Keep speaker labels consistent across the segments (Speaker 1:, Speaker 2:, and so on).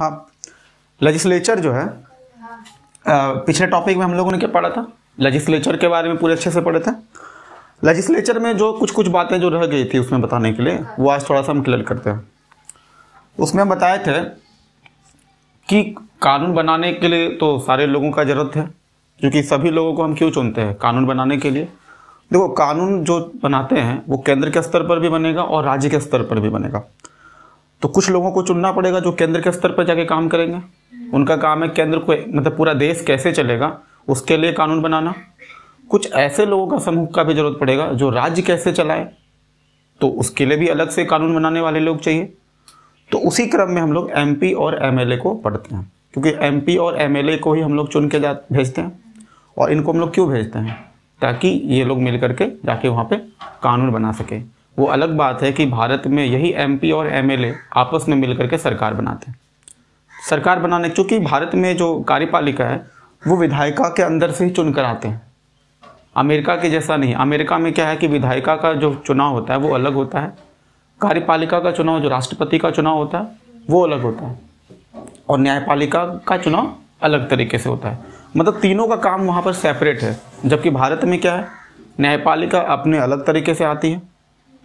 Speaker 1: हाँ, लेजिस्लेचर जो है पिछले टॉपिक में हम लोगों ने क्या पढ़ा था, लेजिस्लेचर के बारे में पूरे अच्छे से पढ़े थे। लेजिस्लेचर में जो कुछ कुछ बातें जो रह गई थी उसमें बताने के लिए, वो आज थोड़ा सा हम क्लियर करते हैं। उसमें हम बताए थे कि कानून बनाने के लिए तो सारे लोगों का ज़रूरत है, क्योंकि सभी लोगों को हम क्यों चुनते हैं कानून बनाने के लिए। देखो, कानून जो बनाते हैं वो केंद्र के स्तर पर भी बनेगा और राज्य के स्तर पर भी बनेगा। तो कुछ लोगों को चुनना पड़ेगा जो केंद्र के स्तर पर जाके काम करेंगे। उनका काम है केंद्र को, मतलब पूरा देश कैसे चलेगा उसके लिए कानून बनाना। कुछ ऐसे लोगों का समूह का भी जरूरत पड़ेगा जो राज्य कैसे चलाए, तो उसके लिए भी अलग से कानून बनाने वाले लोग चाहिए। तो उसी क्रम में हम लोग एमपी और एमएलए को पढ़ते हैं, क्योंकि एमपी और एमएलए को ही हम लोग चुन के भेजते हैं। और इनको हम लोग क्यों भेजते हैं, ताकि ये लोग मिल करके जाके वहाँ पे कानून बना सके। वो अलग बात है कि भारत में यही एमपी और एमएलए आपस में मिल करके सरकार बनाते हैं। सरकार बनाने, चूँकि भारत में जो कार्यपालिका है वो विधायिका के अंदर से ही चुन कर आते हैं, अमेरिका के जैसा नहीं। अमेरिका में क्या है कि विधायिका का जो चुनाव होता है वो अलग होता है, कार्यपालिका का चुनाव जो राष्ट्रपति का चुनाव होता है वो अलग होता है, और न्यायपालिका का चुनाव अलग तरीके से होता है। मतलब तीनों का काम वहाँ पर सेपरेट है। जबकि भारत में क्या है, न्यायपालिका अपने अलग तरीके से आती है,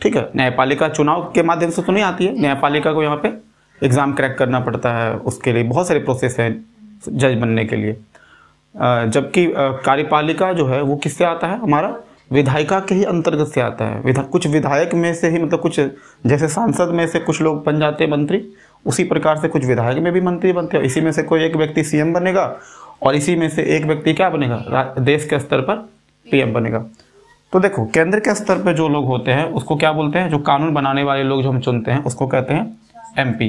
Speaker 1: ठीक है। न्यायपालिका चुनाव के माध्यम से तो नहीं आती है, न्यायपालिका को यहाँ पे एग्ज़ाम क्रैक करना पड़ता है, उसके लिए बहुत सारे प्रोसेस हैं जज बनने के लिए। जबकि कार्यपालिका जो है वो किससे आता है, हमारा विधायिका के ही अंतर्गत से आता है। कुछ विधायक में से ही, मतलब कुछ जैसे सांसद में से कुछ लोग बन जाते हैं मंत्री, उसी प्रकार से कुछ विधायक में भी मंत्री बनते हैं। इसी में से कोई एक व्यक्ति सीएम बनेगा और इसी में से एक व्यक्ति क्या बनेगा, देश के स्तर पर पीएम बनेगा। तो देखो, केंद्र के स्तर पर जो लोग होते हैं उसको क्या बोलते हैं, जो कानून बनाने वाले लोग जो हम चुनते हैं उसको कहते हैं एमपी,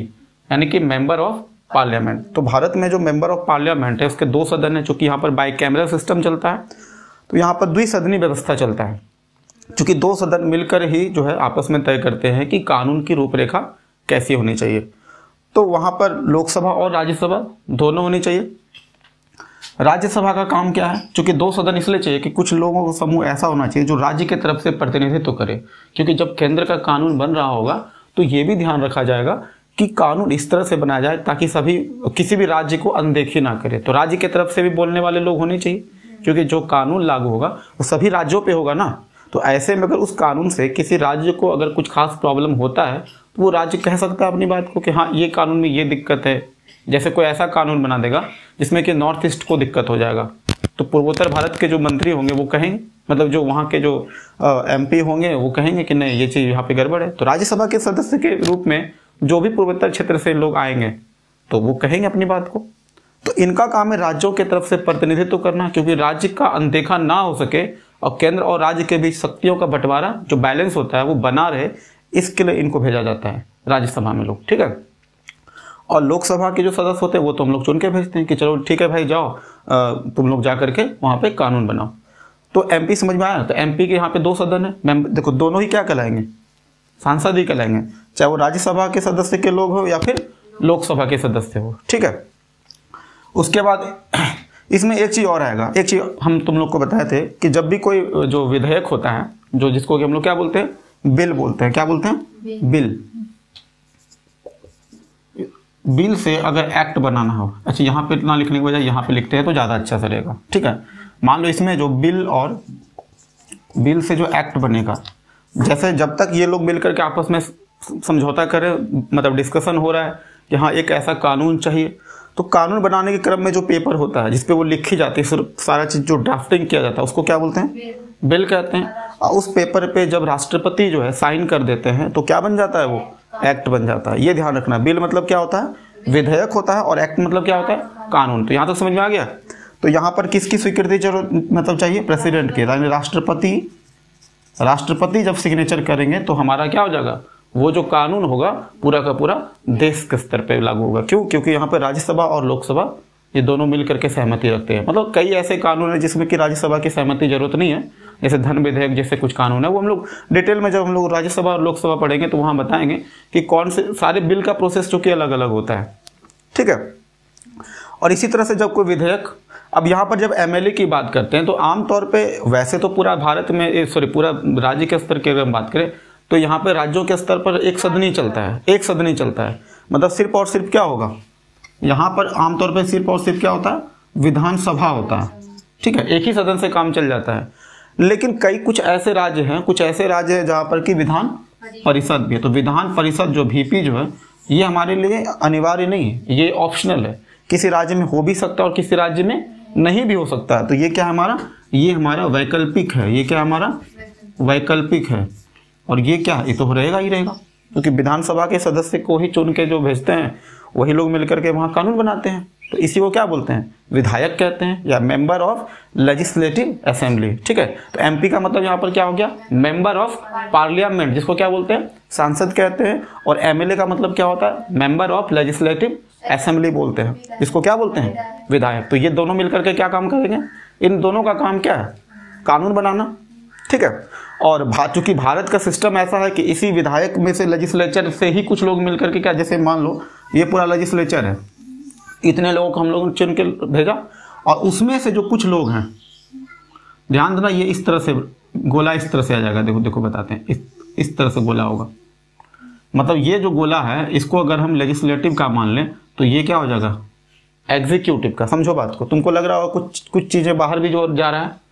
Speaker 1: यानी कि मेंबर ऑफ पार्लियामेंट। तो भारत में जो मेंबर ऑफ पार्लियामेंट है उसके 2 सदन है। चूंकि यहाँ पर बाईकैमरल सिस्टम चलता है तो यहाँ पर द्विसदनी व्यवस्था चलता है। चूंकि 2 सदन मिलकर ही जो है आपस में तय करते हैं कि कानून की रूपरेखा कैसी होनी चाहिए। तो वहाँ पर लोकसभा और राज्यसभा दोनों होनी चाहिए। राज्यसभा का काम क्या है, चूंकि 2 सदन इसलिए चाहिए कि कुछ लोगों का समूह ऐसा होना चाहिए जो राज्य की तरफ से प्रतिनिधित्व करे। क्योंकि जब केंद्र का कानून बन रहा होगा तो ये भी ध्यान रखा जाएगा कि कानून इस तरह से बनाया जाए ताकि किसी भी राज्य को अनदेखी ना करे। तो राज्य की तरफ से भी बोलने वाले लोग होने चाहिए, क्योंकि जो कानून लागू होगा वो सभी राज्यों पे होगा ना। तो ऐसे में अगर उस कानून से किसी राज्य को अगर कुछ खास प्रॉब्लम होता है तो वो राज्य कह सकता है अपनी बात को कि हाँ, ये कानून में ये दिक्कत है। जैसे कोई ऐसा कानून बना देगा जिसमें कि नॉर्थ ईस्ट को दिक्कत हो जाएगा, तो पूर्वोत्तर भारत के जो मंत्री होंगे वो कहेंगे, मतलब जो वहाँ के जो एमपी होंगे वो कहेंगे कि नहीं, ये चीज़ यहाँ पे गड़बड़ है। तो राज्यसभा के सदस्य के रूप में जो भी पूर्वोत्तर क्षेत्र से लोग आएंगे तो वो कहेंगे अपनी बात को। तो इनका काम है राज्यों की तरफ से प्रतिनिधित्व करना, क्योंकि राज्य का अनदेखा ना हो सके और केंद्र और राज्य के बीच शक्तियों का बंटवारा जो बैलेंस होता है वो बना रहे, इसके लिए इनको भेजा जाता है राज्यसभा में लोग, ठीक है। और लोकसभा के जो सदस्य होते हैं वो तो हम लोग चुन के भेजते हैं कि चलो ठीक है भाई, जाओ तुम लोग जा करके वहाँ पे कानून बनाओ। तो एमपी समझ में आया। तो एमपी के यहाँ पे 2 सदन है, देखो दोनों ही क्या कहलाएंगे, सांसद ही कहलाएंगे, चाहे वो राज्यसभा के सदस्य के लोग हो या फिर लोकसभा के सदस्य हो, ठीक है। उसके बाद इसमें एक चीज़ और आएगा। एक चीज़ हम तुम लोग को बताए थे कि जब भी कोई जो विधेयक होता है, जो जिसको कि हम लोग क्या बोलते हैं, बिल बोलते हैं। क्या बोलते हैं, बिल। बिल से अगर एक्ट बनाना हो, अच्छा यहाँ पे ना लिखने के बजाय यहाँ पे लिखते हैं तो ज़्यादा अच्छा से रहेगा, ठीक है। मान लो इसमें जो बिल और बिल से जो एक्ट बनेगा, जैसे जब तक ये लोग मिलकर के आपस में समझौता करें, मतलब डिस्कशन हो रहा है कि हाँ एक ऐसा कानून चाहिए, तो कानून बनाने के क्रम में जो पेपर होता है जिसपे वो लिखी जाती है, सारा चीज़ जो ड्राफ्टिंग किया जाता है उसको क्या बोलते हैं, बिल कहते हैं। और उस पेपर पे जब राष्ट्रपति जो है साइन कर देते हैं तो क्या बन जाता है, वो एक्ट बन जाता है। ये ध्यान रखना, बिल मतलब क्या होता है, विधेयक होता है, और एक्ट मतलब क्या होता है, कानून। तो यहाँ तक समझ में आ गया। तो यहाँ पर किसकी स्वीकृति जरूरत मतलब चाहिए, प्रेसिडेंट की, यानी राष्ट्रपति जब सिग्नेचर करेंगे तो हमारा क्या हो जाएगा, वो जो कानून होगा पूरा का पूरा देश के स्तर पे लागू होगा। क्यों, क्योंकि यहाँ पर राज्यसभा और लोकसभा ये दोनों मिल करके सहमति रखते हैं। मतलब कई ऐसे कानून है जिसमें कि राज्यसभा की सहमति जरूरत नहीं है, जैसे धन विधेयक जैसे कुछ कानून है, वो हम लोग डिटेल में जब हम लोग राज्यसभा और लोकसभा पढ़ेंगे तो वहाँ बताएंगे कि कौन से सारे बिल का प्रोसेस जो कि अलग अलग होता है, ठीक है। और इसी तरह से जब कोई विधेयक, अब यहाँ पर जब एमएलए की बात करते हैं तो आमतौर पे वैसे तो पूरा भारत में पूरा राज्य के स्तर की अगर हम बात करें तो यहाँ पे राज्यों के स्तर पर एक सदनी चलता है, मतलब सिर्फ और सिर्फ क्या होगा, यहाँ पर आमतौर पर सिर्फ और सिर्फ क्या होता है, विधानसभा होता है, ठीक है, एक ही सदन से काम चल जाता है। लेकिन कुछ ऐसे राज्य हैं जहाँ पर कि विधान परिषद भी है। तो विधान परिषद जो वीपी जो है ये हमारे लिए अनिवार्य नहीं है, ये ऑप्शनल है। किसी राज्य में हो भी सकता है और किसी राज्य में नहीं भी हो सकता है। तो ये क्या है हमारा, ये हमारा वैकल्पिक है। ये क्या हमारा वैकल्पिक है। और ये क्या, ये तो रहेगा ही रहेगा, क्योंकि विधानसभा के सदस्य को ही चुन के जो भेजते हैं वही लोग मिलकर के वहाँ कानून बनाते हैं। तो इसी को क्या बोलते हैं, विधायक कहते हैं, या मेंबर ऑफ लेजिस्लेटिव असेंबली, ठीक है। तो एमपी का मतलब यहाँ पर क्या हो गया, मेंबर ऑफ पार्लियामेंट, जिसको क्या बोलते हैं, सांसद कहते हैं। और एमएलए का मतलब क्या होता है, मेंबर ऑफ लेजिस्लेटिव असेंबली बोलते हैं, जिसको क्या बोलते हैं, विधायक। तो ये दोनों मिलकर के क्या काम करेंगे, इन दोनों का काम क्या है, कानून बनाना, ठीक है। और चूंकि भारत का सिस्टम ऐसा है कि इसी विधायक में से, लेजिस्लेचर से ही कुछ लोग मिलकर के क्या, जैसे मान लो ये पूरा लेजिस्लेचर है, इतने लोगों को हम लोगों ने चुन के भेजा, और उसमें से जो कुछ लोग हैं, ध्यान देना, ये इस तरह से गोला इस तरह से आ जाएगा, देखो देखो बताते हैं, इस तरह से गोला होगा। मतलब ये जो गोला है इसको अगर हम लेजिस्लेटिव का मान लें तो ये क्या हो जाएगा, एग्जीक्यूटिव का। समझो बात को, तुमको लग रहा होगा कुछ चीजें बाहर भी जो जा रहा है।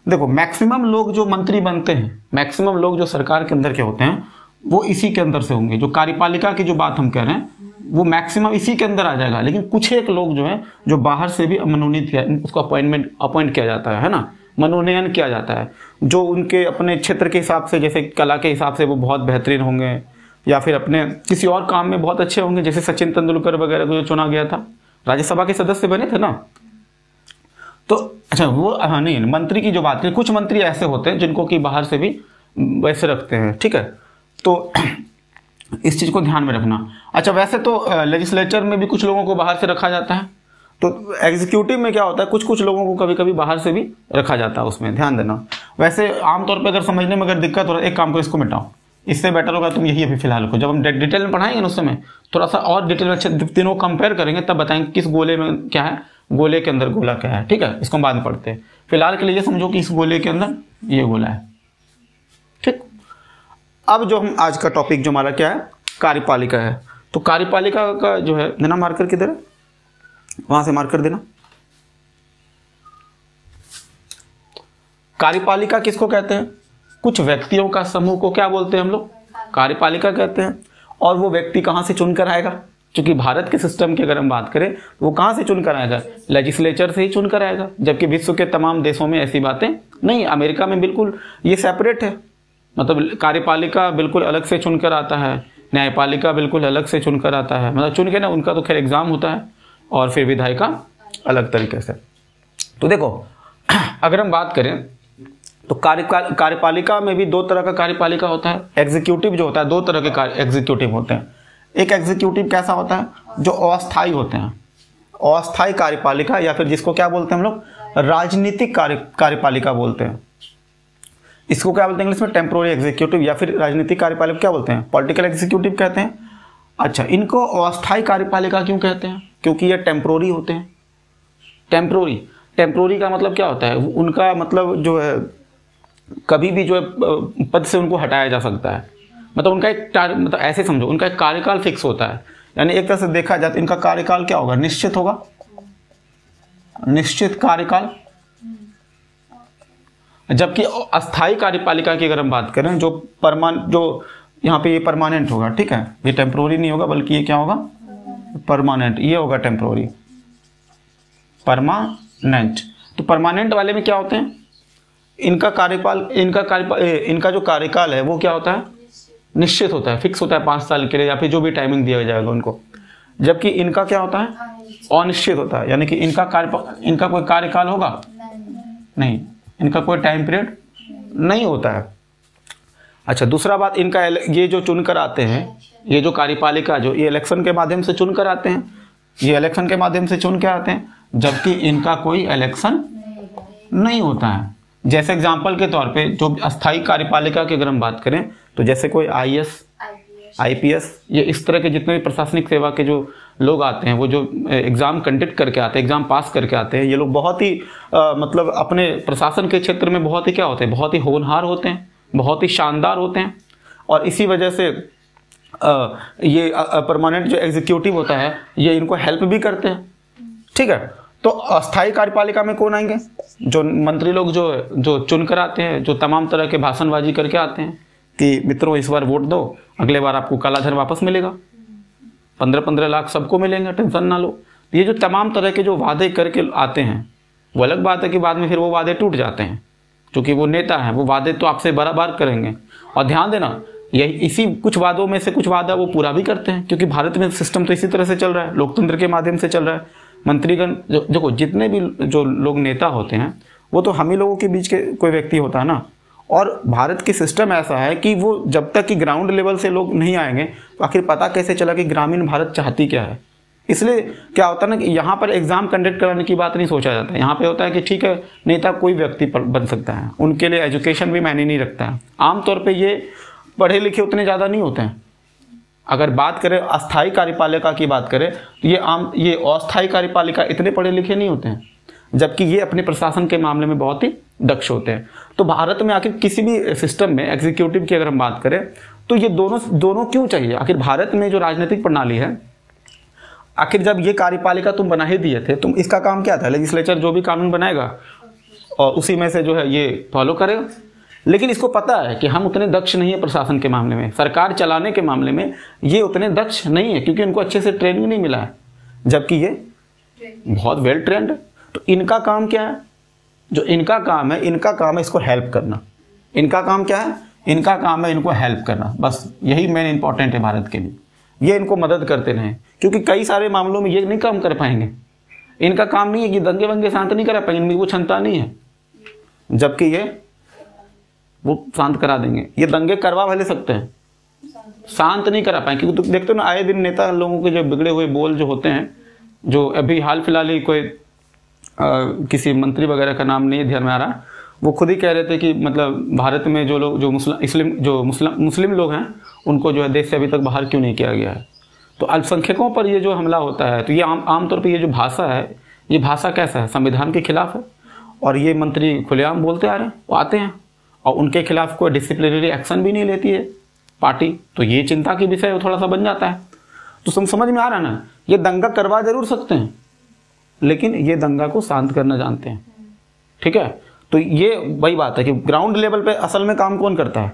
Speaker 1: देखो मैक्सिमम लोग जो मंत्री बनते हैं, मैक्सिमम लोग जो सरकार के अंदर के होते हैं वो इसी के अंदर से होंगे। जो कार्यपालिका की जो बात हम कह रहे हैं वो मैक्सिमम इसी के अंदर आ जाएगा। लेकिन कुछ एक लोग जो है जो बाहर से भी मनोनीत किया, उसको अपॉइंट किया जाता है ना, मनोनयन किया जाता है, जो उनके अपने क्षेत्र के हिसाब से, जैसे कला के हिसाब से वो बहुत बेहतरीन होंगे, या फिर अपने किसी और काम में बहुत अच्छे होंगे। जैसे सचिन तेंदुलकर वगैरह को जो चुना गया था, राज्यसभा के सदस्य बने थे ना। तो अच्छा वो, हाँ नहीं, मंत्री की जो बात करें, कुछ मंत्री ऐसे होते हैं जिनको कि बाहर से भी वैसे रखते हैं, ठीक है। तो इस चीज को ध्यान में रखना। अच्छा वैसे तो लेजिस्लेचर में भी कुछ लोगों को बाहर से रखा जाता है, तो एग्जीक्यूटिव में क्या होता है, कुछ कुछ लोगों को कभी कभी बाहर से भी रखा जाता है, उसमें ध्यान देना। वैसे आमतौर पर अगर समझने में अगर दिक्कत हो रहा है, एक काम करो, इसको मिटाओ, इससे बेटर होगा तुम यही अभी फिलहाल को, जब हम डिटेल में पढ़ाएंगे ना उस समय थोड़ा सा और डिटेल में अच्छे तीनों कंपेयर करेंगे, तब बताएंगे किस गोले में क्या है, गोले के अंदर गोला क्या है, ठीक है। इसको हम बाद में पढ़ते हैं। फिलहाल के लिए ये समझो कि इस गोले के अंदर ये गोला है, ठीक। अब जो हम आज का टॉपिक जो हमारा क्या है, कार्यपालिका है। तो कार्यपालिका का जो है, देना मार्कर किधर है, वहां से मार्कर देना। कार्यपालिका किसको कहते हैं, कुछ व्यक्तियों का समूह को क्या बोलते हैं हम लोग, कार्यपालिका कहते हैं। और वो व्यक्ति कहां से चुनकर आएगा, क्योंकि भारत के सिस्टम की अगर हम बात करें तो वो कहां से चुनकर आएगा, लेजिस्लेचर से ही चुनकर आएगा। जबकि विश्व के तमाम देशों में ऐसी बातें नहीं, अमेरिका में बिल्कुल ये सेपरेट है, मतलब कार्यपालिका बिल्कुल अलग से चुनकर आता है, न्यायपालिका बिल्कुल अलग से चुनकर आता है, मतलब चुन के ना, उनका तो खैर एग्जाम होता है, और फिर विधायिका अलग तरीके से। तो देखो अगर हम बात करें तो कार्यपालिका में भी दो तरह का कार्यपालिका होता है। एग्जीक्यूटिव जो होता है, दो तरह के एग्जीक्यूटिव होते हैं। एक एग्जीक्यूटिव कैसा होता है, जो अस्थायी होते हैं, अस्थायी कार्यपालिका, या फिर जिसको क्या बोलते हैं हम लोग, राजनीतिक कार्यपालिका बोलते हैं। इसको क्या बोलते हैं इंग्लिश में, टेम्पोररी एग्जीक्यूटिव, या फिर राजनीतिक कार्यपालिका क्या बोलते हैं, पॉलिटिकल एग्जीक्यूटिव कहते हैं। अच्छा, इनको अस्थायी कार्यपालिका क्यों कहते हैं, क्योंकि ये टेम्पोररी होते हैं। टेम्पोररी का मतलब क्या होता है, उनका मतलब जो है कभी भी जो है पद से उनको हटाया जा सकता है। मतलब उनका एक मतलब ऐसे समझो, उनका एक कार्यकाल फिक्स होता है। यानी एक तरह से देखा जाए तो इनका कार्यकाल क्या होगा, निश्चित होगा, निश्चित कार्यकाल। जबकि अस्थायी कार्यपालिका की अगर हम बात करें, जो यहाँ पे ये परमानेंट होगा, ठीक है, ये टेम्पोररी नहीं होगा, बल्कि ये क्या होगा, परमानेंट, ये होगा टेम्पोररी, परमानेंट। तो परमानेंट वाले में क्या होते हैं, इनका जो कार्यकाल है वो क्या होता है, निश्चित होता है, फिक्स होता है 5 साल के लिए, या फिर जो भी टाइमिंग दिया जाएगा उनको। जबकि इनका क्या होता है, अनिश्चित होता है, यानी कि इनका कोई कार्यकाल होगा नहीं, इनका कोई टाइम पीरियड नहीं होता है। अच्छा, दूसरा बात, इनका ये जो चुनकर आते हैं, ये जो कार्यपालिका जो ये इलेक्शन के माध्यम से चुनकर आते हैं, ये इलेक्शन के माध्यम से चुन के आते हैं, जबकि इनका कोई इलेक्शन नहीं होता है। जैसे एग्जाम्पल के तौर पे जो अस्थायी कार्यपालिका की अगर हम बात करें तो जैसे कोई IAS, IPS, ये इस तरह के जितने भी प्रशासनिक सेवा के जो लोग आते हैं, वो जो एग्जाम कंडक्ट करके आते हैं, एग्जाम पास करके आते हैं, ये लोग बहुत ही मतलब अपने प्रशासन के क्षेत्र में बहुत ही क्या होते हैं, बहुत ही होनहार होते हैं, बहुत ही शानदार होते हैं। और इसी वजह से ये परमानेंट जो एग्जीक्यूटिव होता है ये इनको हेल्प भी करते हैं, ठीक है। तो अस्थायी कार्यपालिका में कौन आएंगे? जो मंत्री लोग जो चुन कर आते हैं, जो तमाम तरह के भाषणबाजी करके आते हैं कि मित्रों इस बार वोट दो, अगले बार आपको काला धन वापस मिलेगा, 15-15 लाख सबको मिलेंगे, टेंशन ना लो। ये जो तमाम तरह के जो वादे करके आते हैं, वो अलग बात है कि बाद में फिर वो वादे टूट जाते हैं, क्योंकि वो नेता हैं, वो वादे तो आपसे बार-बार करेंगे। और ध्यान देना, यही इसी कुछ वादों में से कुछ वादा वो पूरा भी करते हैं, क्योंकि भारत में सिस्टम तो इसी तरह से चल रहा है, लोकतंत्र के माध्यम से चल रहा है। मंत्रीगण देखो, जितने भी जो लोग नेता होते हैं वो तो हम ही लोगों के बीच के कोई व्यक्ति होता है ना। और भारत की सिस्टम ऐसा है कि वो जब तक कि ग्राउंड लेवल से लोग नहीं आएंगे तो आखिर पता कैसे चला कि ग्रामीण भारत चाहती क्या है। इसलिए क्या होता है ना कि यहाँ पर एग्जाम कंडक्ट कराने की बात नहीं सोचा जाता है। यहाँ पे होता है कि ठीक है, नेता कोई व्यक्ति बन सकता है, उनके लिए एजुकेशन भी मायने नहीं रखता है। आमतौर पर ये पढ़े लिखे उतने ज़्यादा नहीं होते हैं। अगर बात करें अस्थायी कार्यपालिका की बात करें तो ये अस्थायी कार्यपालिका इतने पढ़े लिखे नहीं होते हैं, जबकि ये अपने प्रशासन के मामले में बहुत ही दक्ष होते हैं। तो भारत में आखिर किसी भी सिस्टम में एग्जीक्यूटिव की अगर हम बात करें तो ये दोनों क्यों चाहिए? आखिर भारत में जो राजनीतिक प्रणाली है, आखिर जब ये कार्यपालिका तुम बना ही दिए थे, तुम इसका काम क्या था? लेजिस्लेचर जो भी कानून बनाएगा और उसी में से जो है ये फॉलो करेगा। लेकिन इसको पता है कि हम उतने दक्ष नहीं है प्रशासन के मामले में, सरकार चलाने के मामले में ये उतने दक्ष नहीं है, क्योंकि इनको अच्छे से ट्रेनिंग नहीं मिला है, जबकि ये बहुत वेल ट्रेंड है। तो इनका काम क्या है? जो इनका काम है इसको हेल्प करना। इनका काम क्या है? इनका काम है इनको हेल्प करना। बस यही मेन इंपॉर्टेंट है भारत के लिए। ये इनको मदद करते रहें, क्योंकि कई सारे मामलों में ये नहीं काम कर पाएंगे। इनका काम नहीं है कि दंगे वंगे शांत नहीं करा पाएंगे, इनमें वो क्षमता नहीं है, जबकि ये वो शांत करा देंगे। ये दंगे करवा भले सकते हैं, शांत नहीं करा पाएंगे। क्योंकि तुम देखते हो ना, आए दिन नेता लोगों के जो बिगड़े हुए बोल जो होते हैं, जो अभी हाल फिलहाल ही कोई किसी मंत्री वगैरह का नाम नहीं ध्यान में आ रहा, वो खुद ही कह रहे थे कि मतलब भारत में जो लोग जो मुस्लिम लोग हैं उनको जो है देश से अभी तक बाहर क्यों नहीं किया गया है। तो अल्पसंख्यकों पर ये जो हमला होता है, तो ये आमतौर पर ये जो भाषा है, ये भाषा कैसा है? संविधान के खिलाफ है। और ये मंत्री खुलेआम बोलते आ रहे हैं, वो आते हैं और उनके खिलाफ कोई डिसिप्लिनरी एक्शन भी नहीं लेती है पार्टी। तो ये चिंता की विषय थोड़ा सा बन जाता है। तो समझ में आ रहा है ना, ये दंगा करवा जरूर सकते हैं, लेकिन ये दंगा को शांत करना जानते हैं, ठीक है। तो ये वही बात है कि ग्राउंड लेवल पे असल में काम कौन करता है?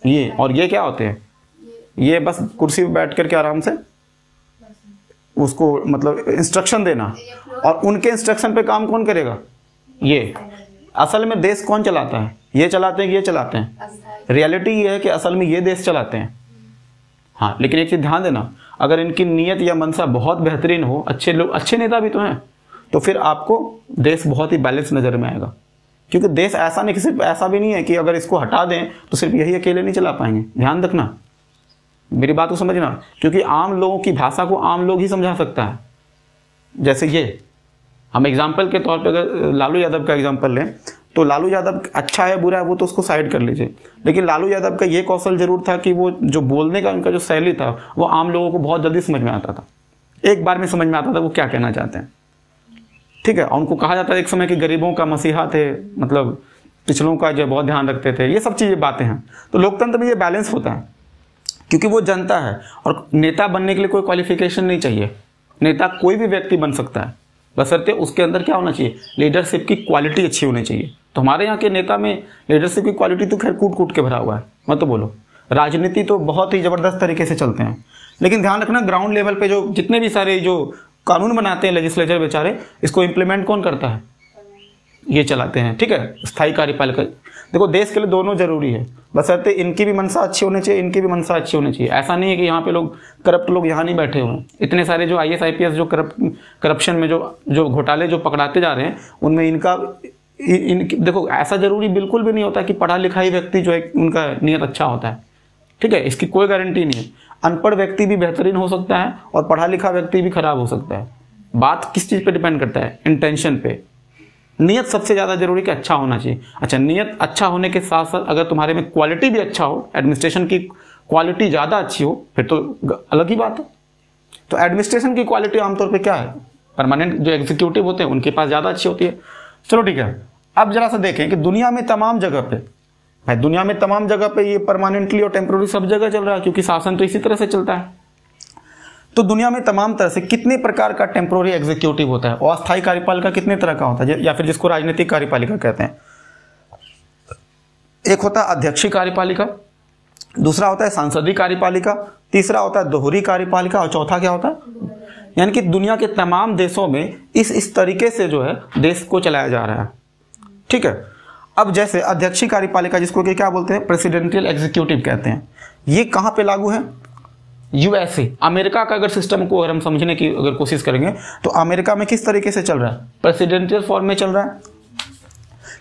Speaker 1: ये। और ये क्या होते हैं? ये बस कुर्सी पे बैठ करके आराम से उसको मतलब इंस्ट्रक्शन देना, और उनके इंस्ट्रक्शन पे काम कौन करेगा? ये। असल में देश कौन चलाता है? ये चलाते हैं, ये चलाते हैं। रियलिटी ये है कि असल में ये देश चलाते हैं। हाँ, लेकिन एक चीज ध्यान देना, अगर इनकी नीयत या मनसा बहुत बेहतरीन हो, अच्छे लोग, अच्छे नेता भी तो हैं, तो फिर आपको देश बहुत ही बैलेंस नजर में आएगा। क्योंकि देश ऐसा नहीं कि सिर्फ ऐसा भी नहीं है कि अगर इसको हटा दें तो सिर्फ यही अकेले नहीं चला पाएंगे। ध्यान रखना, मेरी बात को समझना, क्योंकि आम लोगों की भाषा को आम लोग ही समझा सकता है। जैसे ये हम एग्जाम्पल के तौर पे अगर लालू यादव का एग्जाम्पल लें, तो लालू यादव अच्छा है बुरा है वो तो उसको साइड कर लीजिए, लेकिन लालू यादव का ये कौशल जरूर था कि वो जो बोलने का उनका जो शैली था वो आम लोगों को बहुत जल्दी समझ में आता था। एक बार में समझ में आता था वो क्या कहना चाहते हैं, ठीक है। और उनको कहा जाता है एक समय कि गरीबों का मसीहा थे, मतलब पिछलों का जो बहुत ध्यान रखते थे। ये सब चीज़ें बातें हैं। तो लोकतंत्र में ये बैलेंस होता है, क्योंकि वो जनता है। और नेता बनने के लिए कोई क्वालिफिकेशन नहीं चाहिए, नेता कोई भी व्यक्ति बन सकता है, बशर्ते उसके अंदर क्या होना चाहिए? लीडरशिप की क्वालिटी अच्छी होनी चाहिए। तो हमारे यहाँ के नेता में लीडरशिप की क्वालिटी तो खैर कूट कूट के भरा हुआ है, मत तो बोलो। राजनीति तो बहुत ही ज़बरदस्त तरीके से चलते हैं, लेकिन ध्यान रखना ग्राउंड लेवल पे जो जितने भी सारे जो कानून बनाते हैं लेजिस्लेचर बेचारे, इसको इम्प्लीमेंट कौन करता है? ये चलाते हैं, ठीक है। स्थायी कार्यपालिका, देखो देश के लिए दोनों जरूरी है, बशर्ते इनकी भी मंशा अच्छी होनी चाहिए, इनकी भी मंशा अच्छी होनी चाहिए। ऐसा नहीं है कि यहाँ पे लोग करप्ट लोग यहाँ नहीं बैठे हुए हैं। इतने सारे जो IAS IPS जो करप्शन में जो घोटाले जो पकड़ाते जा रहे हैं, उनमें इनका देखो ऐसा जरूरी बिल्कुल भी नहीं होता कि पढ़ा लिखा ही व्यक्ति जो है उनका नियत अच्छा होता है, ठीक है। इसकी कोई गारंटी नहीं है। अनपढ़ व्यक्ति भी बेहतरीन हो सकता है और पढ़ा लिखा व्यक्ति भी खराब हो सकता है। बात किस चीज़ पे डिपेंड करता है? इंटेंशन पे। नियत सबसे ज़्यादा जरूरी कि अच्छा होना चाहिए। अच्छा, नियत अच्छा होने के साथ साथ अगर तुम्हारे में क्वालिटी भी अच्छा हो, एडमिनिस्ट्रेशन की क्वालिटी ज़्यादा अच्छी हो, फिर तो अलग ही बात है। तो एडमिनिस्ट्रेशन की क्वालिटी आमतौर पे क्या है? परमानेंट जो एग्जीक्यूटिव होते हैं उनके पास ज़्यादा अच्छी होती है। चलो ठीक है, अब जरा सा देखें कि दुनिया में तमाम जगह पे भाई दुनिया में तमाम जगह पे ये परमानेंटली और टेम्पोररी सब जगह चल रहा है, क्योंकि शासन तो इसी तरह से चलता है। तो दुनिया में तमाम तरह से कितने प्रकार का टेम्पोररी एग्जीक्यूटिव होता है, और अस्थायी कार्यपालिका कितने तरह का होता है, या फिर जिसको राजनीतिक कार्यपालिका कहते हैं। एक होता है अध्यक्षीय कार्यपालिका, दूसरा होता है सांसदीय कार्यपालिका, तीसरा होता है दोहरी कार्यपालिका, और चौथा क्या होता है, यानी कि दुनिया के तमाम देशों में इस तरीके से जो है देश को चलाया जा रहा है। ठीक है। अब जैसे अध्यक्षीय कार्यपालिका, जिसको कि क्या बोलते हैं, प्रेसिडेंशियल एग्जीक्यूटिव कहते हैं, ये कहां पे लागू है, यूएसए, अमेरिका का अगर सिस्टम को अगर हम समझने की अगर कोशिश करेंगे तो अमेरिका में किस तरीके से चल रहा है, प्रेसिडेंशियल फॉर्म में चल रहा है,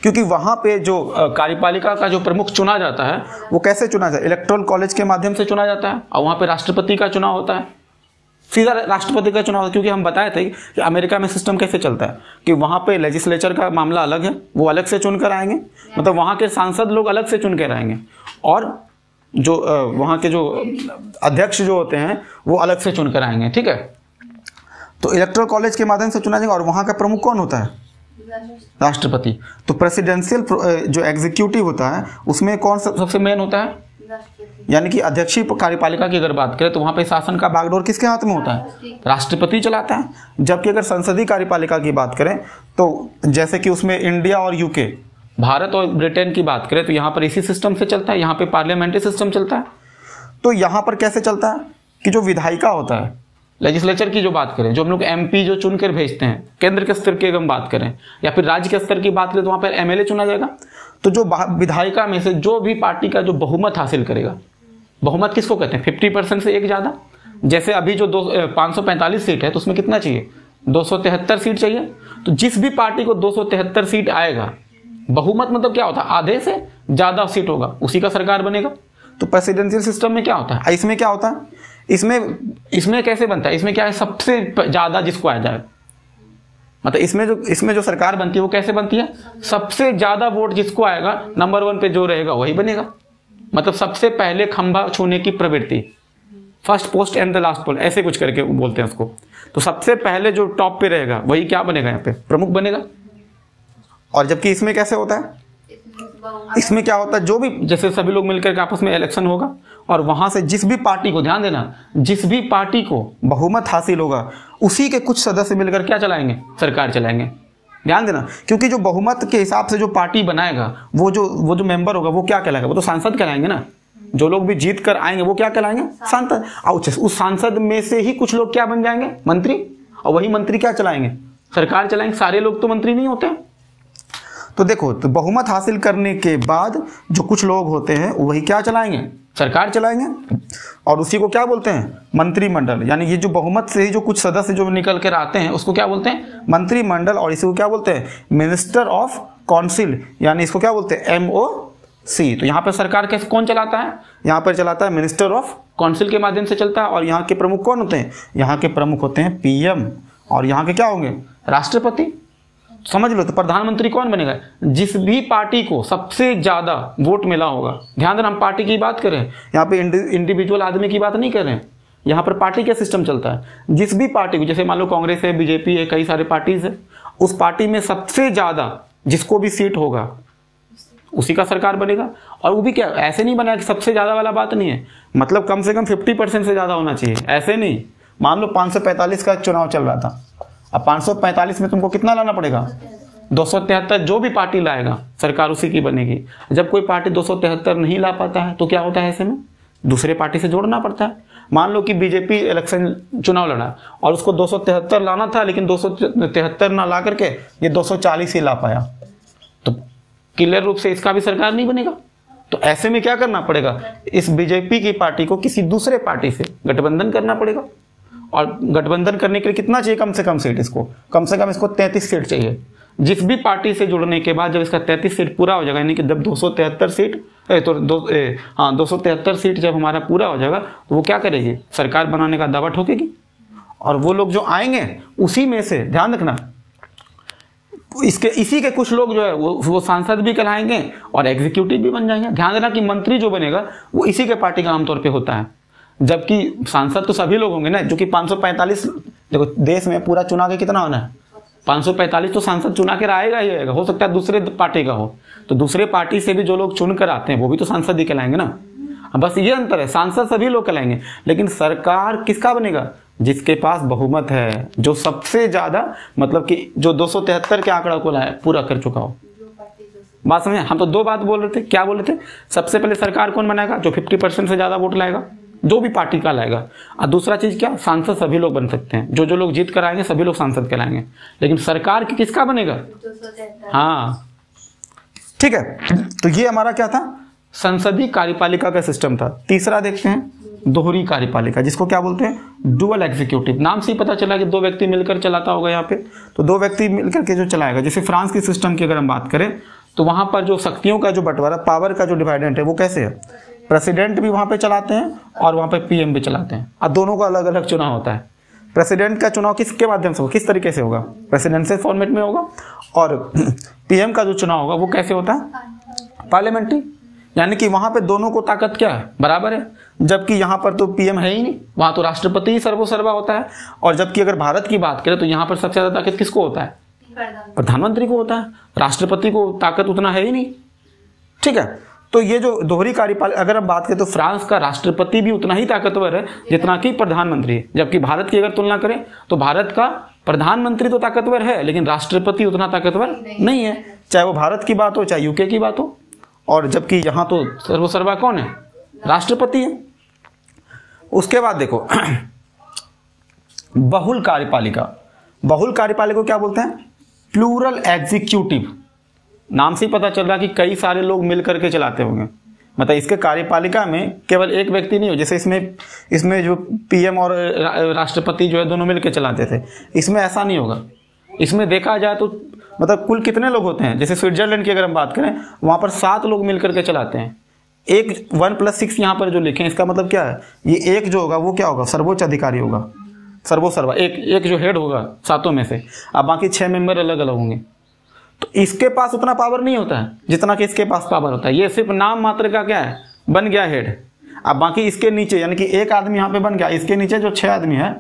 Speaker 1: क्योंकि वहां पे जो कार्यपालिका का जो प्रमुख चुना जाता है वो कैसे चुना जाता है, इलेक्टोरल कॉलेज के माध्यम से चुना जाता है, और वहां पे राष्ट्रपति का चुनाव होता है, सीधा राष्ट्रपति का चुनाव होता है। क्योंकि हम बताए थे कि अमेरिका में सिस्टम कैसे चलता है कि वहां पे लेजिस्लेचर का मामला अलग है, वो अलग से चुन कर आएंगे, मतलब वहां के सांसद लोग अलग से चुन कर आएंगे, और जो वहां के जो अध्यक्ष जो होते हैं वो अलग से चुन कर आएंगे। ठीक है। तो इलेक्टोरल कॉलेज के माध्यम से चुना जाएगा, और वहां का प्रमुख कौन होता है, राष्ट्रपति। तो प्रेसिडेंशियल जो एग्जीक्यूटिव होता है उसमें कौन सबसे मेन होता है, यानी कि अध्यक्षीय कार्यपालिका की अगर बात करें तो वहां पे शासन का बागडोर किसके हाथ में होता है, राष्ट्रपति चलाता है। जबकि अगर संसदीय कार्यपालिका की बात करें तो जैसे कि उसमें इंडिया और यूके, भारत और ब्रिटेन की बात करें तो यहाँ पर इसी सिस्टम से चलता है, यहाँ पे पार्लियामेंट्री सिस्टम चलता है। तो यहाँ पर कैसे चलता है कि जो विधायिका होता है, लेजिस्लेचर की जो बात करें, जो हम लोग एमपी जो चुन कर भेजते हैं, केंद्र के स्तर की अगर हम बात करें या फिर राज्य के स्तर की बात करें तो वहाँ पर एमएलए चुना जाएगा। तो जो विधायिका में से जो भी पार्टी का जो बहुमत हासिल करेगा, बहुमत किसको कहते हैं, 50% से एक ज़्यादा। जैसे अभी जो 545 सीट है तो उसमें कितना चाहिए, 273 सीट चाहिए। तो जिस भी पार्टी को 273 सीट आएगा, बहुमत मतलब क्या होता है, आधे से ज़्यादा सीट होगा, उसी का सरकार बनेगा। तो प्रेसिडेंशियल सिस्टम में क्या होता है, इसमें क्या होता है, इसमें कैसे बनता है, इसमें क्या है, सबसे ज़्यादा जिसको आ जाए, मतलब इसमें जो सरकार बनती है वो कैसे बनती है, सबसे ज़्यादा वोट जिसको आएगा, नंबर 1 पे जो रहेगा वही बनेगा। मतलब सबसे पहले खंभा छूने की प्रवृत्ति, first post and the last post, ऐसे कुछ करके बोलते हैं उसको। तो सबसे पहले जो टॉप पे रहेगा वही क्या बनेगा, यहाँ पे प्रमुख बनेगा। और जबकि इसमें कैसे होता है, इसमें क्या होता है, जो भी जैसे सभी लोग मिलकर के आपस में इलेक्शन होगा, और वहां से जिस भी पार्टी को, ध्यान देना, जिस भी पार्टी को बहुमत हासिल होगा उसी के कुछ सदस्य मिलकर क्या चलाएंगे, सरकार चलाएंगे। ध्यान देना, क्योंकि जो बहुमत के हिसाब से जो पार्टी बनाएगा वो जो मेंबर होगा वो क्या कहलाएगा, वो तो सांसद कहलाएंगे ना। जो लोग भी जीत कर आएंगे वो क्या कहलाएंगे, सांसद। उस सांसद में से ही कुछ लोग क्या बन जाएंगे, मंत्री, और वही मंत्री क्या चलाएंगे, सरकार चलाएंगे। सारे लोग तो मंत्री नहीं होते। तो देखो, तो बहुमत हासिल करने के बाद जो कुछ लोग होते हैं वही क्या चलाएंगे, सरकार चलाएंगे। और उसी को क्या बोलते हैं, मंत्रिमंडल। यानी ये जो बहुमत से ही जो कुछ सदस्य जो निकल कर आते हैं उसको क्या बोलते हैं, मंत्रिमंडल। और इसी को क्या बोलते हैं, मिनिस्टर ऑफ काउंसिल, यानी इसको क्या बोलते हैं, MOC। तो यहाँ पर सरकार कैसे कौन चलाता है, यहाँ पर चलाता है मिनिस्टर ऑफ काउंसिल के माध्यम से चलता है। और यहाँ के प्रमुख कौन होते हैं, यहाँ के प्रमुख होते हैं PM, और यहाँ के क्या होंगे, राष्ट्रपति। समझ लो, तो प्रधानमंत्री कौन बनेगा, जिस भी पार्टी को सबसे ज्यादा वोट मिला होगा। ध्यान देना, हम पार्टी की बात करें, यहाँ पे इंडिविजुअल आदमी की बात नहीं कर रहे हैं, यहाँ पर पार्टी का सिस्टम चलता है। जिस भी पार्टी को, जैसे मान लो कांग्रेस है, बीजेपी है, कई सारे पार्टीज है, उस पार्टी में सबसे ज्यादा जिसको भी सीट होगा उसी का सरकार बनेगा। और वो भी क्या, ऐसे नहीं बना कि सबसे ज्यादा वाला बात नहीं है, मतलब कम से कम 50% से ज्यादा होना चाहिए, ऐसे नहीं। मान लो 545 का चुनाव चल रहा था, अब 545 में तुमको कितना लाना पड़ेगा, 273। जो भी पार्टी लाएगा सरकार उसी की बनेगी। जब कोई पार्टी 273 नहीं ला पाता है तो क्या होता है, ऐसे में दूसरे पार्टी से जोड़ना पड़ता है। मान लो कि बीजेपी इलेक्शन चुनाव लड़ा और उसको 273 लाना था, लेकिन 273 ना ला करके ये 240 ही ला पाया, तो क्लियर रूप से इसका भी सरकार नहीं बनेगा। तो ऐसे में क्या करना पड़ेगा, इस बीजेपी की पार्टी को किसी दूसरे पार्टी से गठबंधन करना पड़ेगा। और गठबंधन करने के लिए कितना चाहिए, कम से कम सीट, इसको कम से कम इसको 33 सीट चाहिए। जिस भी पार्टी से जुड़ने के बाद जब इसका 33 सीट पूरा हो जाएगा, यानी कि जब 273 सीट 273 सीट जब हमारा पूरा हो जाएगा तो वो क्या करेगी, सरकार बनाने का दावा ठोकेगी। और वो लोग जो आएंगे उसी में से, ध्यान रखना, इसी के कुछ लोग जो है वो सांसद भी कहलाएंगे और एग्जीक्यूटिव भी बन जाएंगे। ध्यान देना कि मंत्री जो बनेगा वो इसी के पार्टी का आमतौर पे होता है, जबकि सांसद तो सभी लोग होंगे ना, जो कि 545। देखो, देश में पूरा चुनाव के कितना होना है, 545 तो सांसद चुना के आएगा ही आएगा, हो सकता है दूसरे पार्टी का हो, तो दूसरे पार्टी से भी जो लोग चुन कर आते हैं वो भी तो सांसद ही कहलाएंगे ना। बस ये अंतर है, सांसद सभी लोग कहलाएंगे, लेकिन सरकार किसका बनेगा? जिसके पास बहुमत है, जो सबसे ज्यादा मतलब कि जो 273 के आंकड़ा को पूरा कर चुका हो। बात समझे? हम तो दो बात बोल रहे थे, क्या बोल रहे थे? सबसे पहले सरकार कौन बनाएगा? जो 50% से ज्यादा वोट लाएगा, जो भी पार्टी का लाएगा। और दूसरा चीज क्या? सांसद सभी लोग बन सकते हैं, जो जो लोग जीत कर आएंगे सभी लोग सांसद कहलाएंगे। लेकिन सरकार की किसका बनेगा? हाँ ठीक है, तो ये हमारा क्या था? संसदीय कार्यपालिका का सिस्टम था। तीसरा देखते हैं दोहरी कार्यपालिका, जिसको क्या बोलते हैं? Dual executive. नाम से ही पता चला कि दो व्यक्ति मिलकर चलाता होगा यहाँ पे, तो दो व्यक्ति मिलकर के जो चलाएगा। जैसे फ्रांस की सिस्टम की अगर हम बात करें तो वहां पर जो शक्तियों का जो बंटवारा, पावर का जो डिवाइडेंट है वो कैसे है? प्रेसिडेंट भी वहां पे चलाते हैं और वहां पे पीएम भी चलाते हैं, और दोनों का अलग अलग चुनाव होता है। प्रेसिडेंट का चुनाव किसके माध्यम से होगा, किस तरीके से होगा? प्रेसिडेंशियल फॉर्मेट में होगा। और पीएम का जो चुनाव होगा वो कैसे होता है? पार्लियामेंट्री। यानी कि वहां पे दोनों को ताकत क्या है? बराबर है। जबकि यहाँ पर तो पीएम है ही नहीं, वहां तो राष्ट्रपति ही सर्वोसर्वा होता है। और जबकि अगर भारत की बात करें तो यहाँ पर सबसे ज्यादा ताकत किसको होता है? प्रधानमंत्री को होता है। राष्ट्रपति को ताकत उतना है ही नहीं। ठीक है, तो ये जो दोहरी कार्यपालिका, अगर हम बात करें तो फ्रांस का राष्ट्रपति भी उतना ही ताकतवर है जितना कि प्रधानमंत्री है। जबकि भारत की अगर तुलना करें तो भारत का प्रधानमंत्री तो ताकतवर है, लेकिन राष्ट्रपति उतना ताकतवर नहीं है, चाहे वो भारत की बात हो चाहे यूके की बात हो। और जबकि यहाँ तो सर्वसर्वा कौन है? राष्ट्रपति है। उसके बाद देखो बहुल कार्यपालिका। बहुल कार्यपालिका को क्या बोलते हैं? Plural executive. नाम से ही पता चल रहा है कि कई सारे लोग मिल करके चलाते होंगे। मतलब इसके कार्यपालिका में केवल एक व्यक्ति नहीं हो, जैसे इसमें जो पीएम और राष्ट्रपति जो है दोनों मिलकर चलाते थे, इसमें ऐसा नहीं होगा। इसमें देखा जाए तो मतलब कुल कितने लोग होते हैं? जैसे स्विट्जरलैंड की अगर हम बात करें, वहां पर 7 लोग मिलकर के चलाते हैं। एक 1+6 यहाँ पर जो लिखे हैं, इसका मतलब क्या है? ये एक जो होगा वो क्या होगा? सर्वोच्च अधिकारी होगा, सर्वोसर्वा। एक जो हेड होगा 7 में से, अब बाकी 6 मेंबर अलग अलग होंगे। तो इसके पास उतना पावर नहीं होता है जितना कि इसके पास पावर होता है। ये सिर्फ नाम मात्र का क्या है? बन गया हेड। अब बाकी इसके नीचे, यानी कि एक आदमी यहाँ पे बन गया, इसके नीचे जो 6 आदमी है,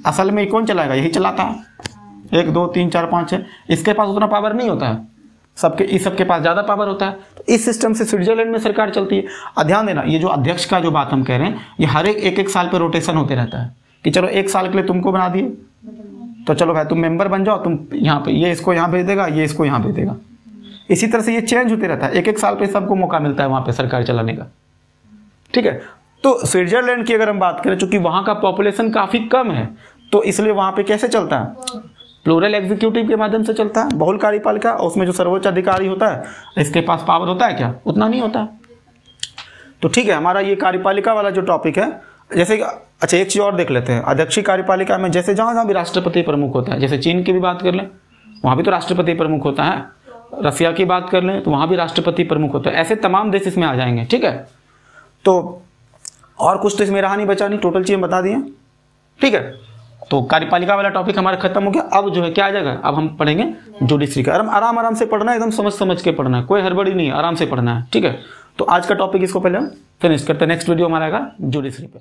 Speaker 1: असल में कौन चलाएगा? यही चलाता है। 1 2 3 4 5 6, इसके पास उतना पावर नहीं होता है। इस सबके पास ज्यादा पावर होता है। तो इस सिस्टम से स्विट्जरलैंड में सरकार चलती है। ध्यान देना, ये जो अध्यक्ष का जो बात हम कह रहे हैं, ये हर एक साल पे रोटेशन होते रहता है कि चलो 1 साल के लिए तुमको बना दिए, तो चलो भाई तुम मेंबर बन जाओ, तुम यहाँ पे, ये इसको यहाँ भेज देगा, ये इसको यहाँ भेज देगा। इसी तरह से ये चेंज होते रहता है। 1 साल पे सबको मौका मिलता है वहां पे सरकार चलाने का। ठीक है, तो स्विट्जरलैंड की अगर हम बात करें, चूंकि वहां का पॉपुलेशन काफी कम है, तो इसलिए वहां पे कैसे चलता है? प्लूरल एग्जीक्यूटिव के माध्यम से चलता है बहुल कार्यपालिका। और उसमें जो सर्वोच्च अधिकारी होता है, इसके पास पावर होता है क्या? उतना नहीं होता है। तो ठीक है, हमारा ये कार्यपालिका वाला जो टॉपिक है, जैसे अच्छा एक चीज और देख लेते हैं। अध्यक्षीय कार्यपालिका में जैसे जहां भी राष्ट्रपति प्रमुख होता है, जैसे चीन की भी बात कर लें, वहां भी तो राष्ट्रपति प्रमुख होता है। रसिया की बात कर लें तो वहां भी राष्ट्रपति प्रमुख होता है। ऐसे तमाम देश इसमें आ जाएंगे। ठीक है, तो और कुछ तो इसमें रहा नहीं, बचा नहीं, टोटल चीजें बता दिए। ठीक है, तो कार्यपालिका वाला टॉपिक हमारा खत्म हो गया। अब जो है क्या आ जाएगा? अब हम पढ़ेंगे जुडिशरी का। आराम से पढ़ना है, एकदम समझ के पढ़ना है, कोई हड़बड़ी नहीं है, आराम से पढ़ना है। ठीक है, तो आज का टॉपिक इसको पहले हम फिनिश करते हैं। नेक्स्ट वीडियो हमारा आएगा जुडिशरी पे।